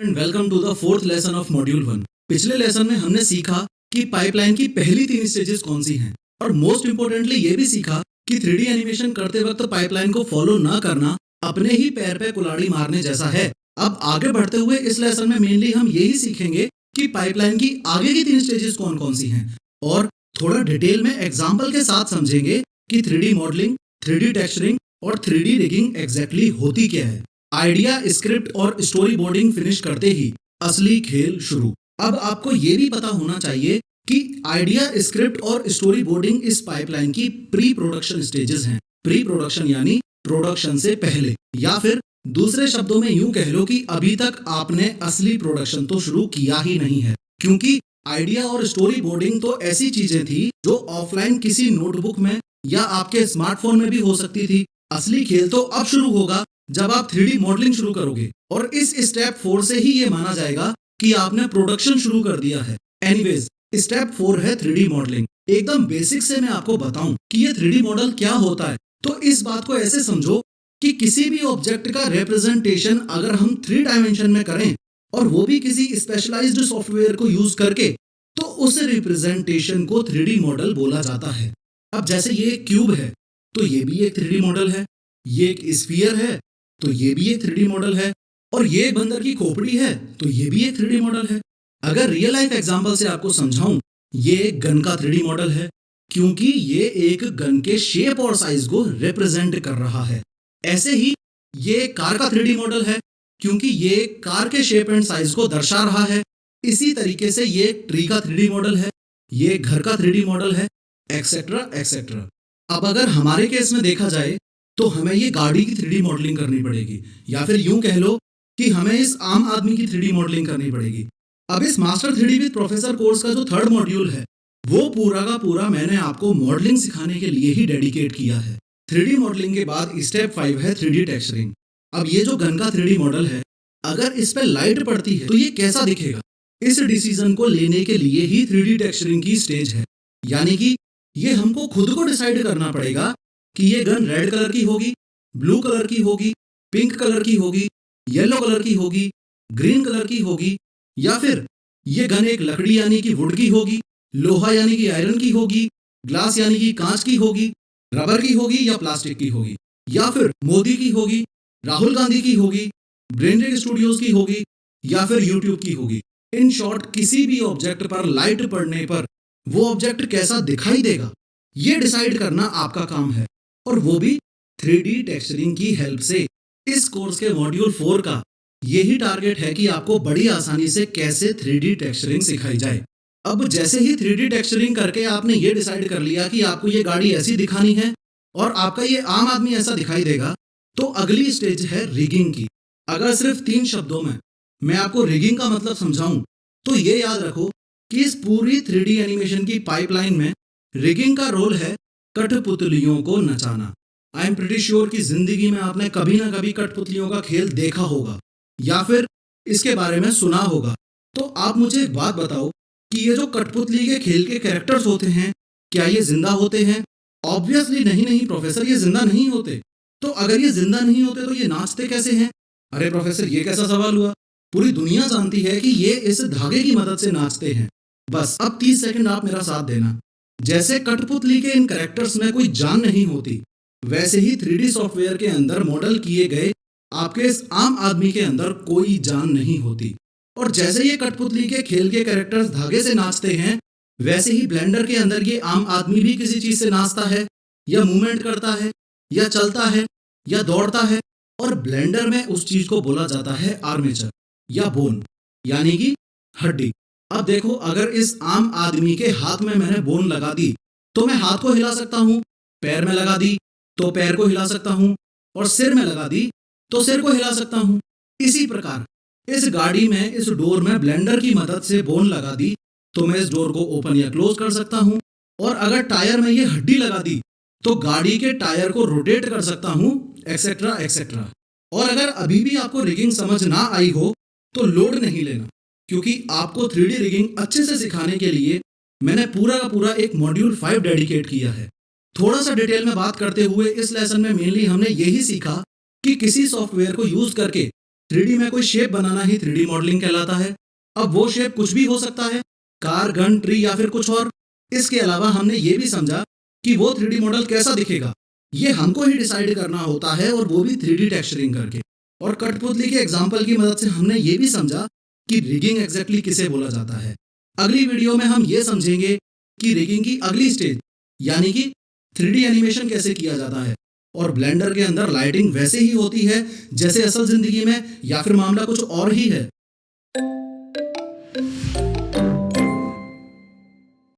And welcome to the fourth lesson of module 1। पिछले lesson में हमने सीखा कि पाइपलाइन की पहली 3 स्टेजेस कौन सी हैं और मोस्ट इंपोर्टेंटली ये भी सीखा कि 3D एनिमेशन करते वक्त पाइपलाइन को फॉलो ना करना अपने ही पैर पे कुल्हाड़ी मारने जैसा है। अब आगे बढ़ते हुए इस लेसन में मेनली हम यही सीखेंगे कि पाइपलाइन की आगे की 3 स्टेजेस कौन कौन सी हैं और थोड़ा डिटेल में एग्जाम्पल के साथ समझेंगे कि 3D मॉडलिंग, 3D टेक्सचरिंग और 3D रिगिंग एग्जैक्टली होती क्या है। आइडिया, स्क्रिप्ट और स्टोरी बोर्डिंग फिनिश करते ही असली खेल शुरू। अब आपको ये भी पता होना चाहिए कि आइडिया, स्क्रिप्ट और स्टोरी बोर्डिंग इस पाइपलाइन की प्री प्रोडक्शन स्टेजेस हैं। प्री प्रोडक्शन यानी प्रोडक्शन से पहले, या फिर दूसरे शब्दों में यूं कह लो कि अभी तक आपने असली प्रोडक्शन तो शुरू किया ही नहीं है, क्योंकि आइडिया और स्टोरी बोर्डिंग तो ऐसी चीजें थी जो ऑफलाइन किसी नोटबुक में या आपके स्मार्टफोन में भी हो सकती थी। असली खेल तो अब शुरू होगा जब आप 3D मॉडलिंग शुरू करोगे और इस स्टेप 4 से ही ये माना जाएगा कि आपने प्रोडक्शन शुरू कर दिया है। एनीवेज, स्टेप 4 है 3D मॉडलिंग। एकदम बेसिक से मैं आपको बताऊं कि ये 3D मॉडल क्या होता है, तो इस बात को ऐसे समझो कि किसी भी ऑब्जेक्ट का रिप्रेजेंटेशन अगर हम 3 डायमेंशन में करें और वो भी किसी स्पेशलाइज्ड सॉफ्टवेयर को यूज करके, तो उस रिप्रेजेंटेशन को 3D मॉडल बोला जाता है। अब जैसे ये एक क्यूब है तो ये भी एक 3D मॉडल है, ये एक स्फीयर है तो ये भी एक 3D मॉडल है, और ये एक बंदर की खोपड़ी है तो ये भी एक 3D मॉडल है। अगर रियल लाइफ एग्जांपल से आपको समझाऊं, ये एक गन का 3D मॉडल है क्योंकि ये एक गन के शेप और साइज को रिप्रेजेंट कर रहा है। ऐसे ही ये एक कार का 3D मॉडल है क्योंकि ये कार के शेप एंड साइज को दर्शा रहा है। इसी तरीके से ये एक ट्री का 3D मॉडल है, ये एक घर का 3D मॉडल है, एक्सेट्रा एक्सेट्रा। अब अगर हमारे केस में देखा जाए तो हमें ये गाड़ी की 3D मॉडलिंग करनी पड़ेगी, या फिर यूं कह लो कि हमें इस आम आदमी की 3D मॉडलिंग करनी पड़ेगी। अब इस master 3D with professor course का जो 3rd मॉड्यूल है वो पूरा का पूरा मैंने आपको मॉडलिंग सिखाने के लिए ही डेडिकेट किया है। 3D मॉडलिंग के बाद स्टेप 5 है 3D टेक्सचरिंग। अब ये जो गन का 3D मॉडल है, अगर इस पे लाइट पड़ती है तो ये कैसा दिखेगा, इस डिसीजन को लेने के लिए ही 3D टेक्सचरिंग की स्टेज है। यानी कि ये हमको खुद को डिसाइड करना पड़ेगा कि ये गन रेड कलर की होगी, ब्लू कलर की होगी, पिंक कलर की होगी, येलो कलर की होगी, ग्रीन कलर की होगी, या फिर ये गन एक लकड़ी यानी कि वुड की होगी, लोहा यानी कि आयरन की होगी, ग्लास यानी कि कांच की होगी, रबर की होगी या प्लास्टिक की होगी, या फिर मोदी की होगी, राहुल गांधी की होगी, ब्रेनडेड स्टूडियोज की होगी, या फिर यूट्यूब की होगी। इन शॉर्ट, किसी भी ऑब्जेक्ट पर लाइट पड़ने पर वो ऑब्जेक्ट कैसा दिखाई देगा, ये डिसाइड करना आपका काम है, और वो भी 3D टेक्सचरिंग की हेल्प से। इस कोर्स के मॉड्यूल 4 का यही टारगेट है कि आपको बड़ी आसानी से कैसे 3D टेक्सचरिंग सिखाई जाए। अब जैसे ही 3D टेक्सचरिंग करके आपने ये डिसाइड कर लिया कि आपको ये गाड़ी ऐसी दिखानी है और आपका ये आम आदमी ऐसा दिखाई देगा, तो अगली स्टेज है रिगिंग की। अगर सिर्फ 3 शब्दों में मैं आपको रिगिंग का मतलब समझाऊं, तो ये याद रखो कि इस पूरी 3D एनिमेशन की पाइपलाइन में रिगिंग का रोल है कठपुतलियों को नचाना। आई एम प्रीटी श्योर कि जिंदगी में आपने कभी ना कभी कठपुतलियों का खेल देखा होगा या फिर इसके बारे में सुना होगा। तो आप मुझे एक बात बताओ कि ये जो कठपुतली के खेल के कैरेक्टर्स होते हैं, क्या ये जिंदा होते हैं? ऑब्वियसली नहीं प्रोफेसर, ये जिंदा नहीं होते। तो अगर ये जिंदा नहीं होते तो ये नाचते कैसे हैं? अरे प्रोफेसर, ये कैसा सवाल हुआ? पूरी दुनिया जानती है कि ये इस धागे की मदद से नाचते हैं। बस अब 30 सेकंड आप मेरा साथ देना। जैसे कठपुतली के इन कैरेक्टर्स में कोई जान नहीं होती, वैसे ही 3D सॉफ्टवेयर के अंदर मॉडल किए गए आपके इस आम आदमी के अंदर कोई जान नहीं होती। और जैसे ये कठपुतली के खेल के कैरेक्टर्स धागे से नाचते हैं, वैसे ही ब्लेंडर के अंदर ये आम आदमी भी किसी चीज से नाचता है, या मूवमेंट करता है, या चलता है, या दौड़ता है, और ब्लेंडर में उस चीज को बोला जाता है आर्मेचर या बोन, यानी कि हड्डी। अब देखो, अगर इस आम आदमी के हाथ में मैंने बोन लगा दी तो मैं हाथ को हिला सकता हूं, पैर में लगा दी तो पैर को हिला सकता हूं, और सिर में लगा दी तो सिर को हिला सकता हूं। इसी प्रकार इस गाड़ी में, इस डोर में ब्लेंडर की मदद से बोन लगा दी तो मैं इस डोर को ओपन या क्लोज कर सकता हूं, और अगर टायर में ये हड्डी लगा दी तो गाड़ी के टायर को रोटेट कर सकता हूं, एक्सेट्रा एक्सेट्रा। और अगर अभी भी आपको रिगिंग समझ ना आई हो तो लोड नहीं लेना, क्योंकि आपको 3D रिगिंग अच्छे से सिखाने के लिए मैंने पूरा का पूरा एक मॉड्यूल 5 डेडिकेट किया है। थोड़ा सा डिटेल में बात करते हुए इस लेसन में मेनली हमने यही सीखा कि किसी सॉफ्टवेयर को यूज करके 3D में कोई शेप बनाना ही 3D मॉडलिंग कहलाता है। अब वो शेप कुछ भी हो सकता है, कार, गन, ट्री या फिर कुछ और। इसके अलावा हमने ये भी समझा कि वो 3D मॉडल कैसा दिखेगा, ये हमको ही डिसाइड करना होता है, और वो भी 3D टेक्सचरिंग करके। और कठपुतली के एग्जाम्पल की मदद से हमने ये भी समझा कि रिगिंग एग्जैक्टली किसे बोला जाता है। अगली वीडियो में हम ये समझेंगे कि रिगिंग की अगली स्टेज यानी कि 3D एनिमेशन कैसे किया जाता है, और ब्लेंडर के अंदर लाइटिंग वैसे ही होती है जैसे असल जिंदगी में, या फिर मामला कुछ और ही है।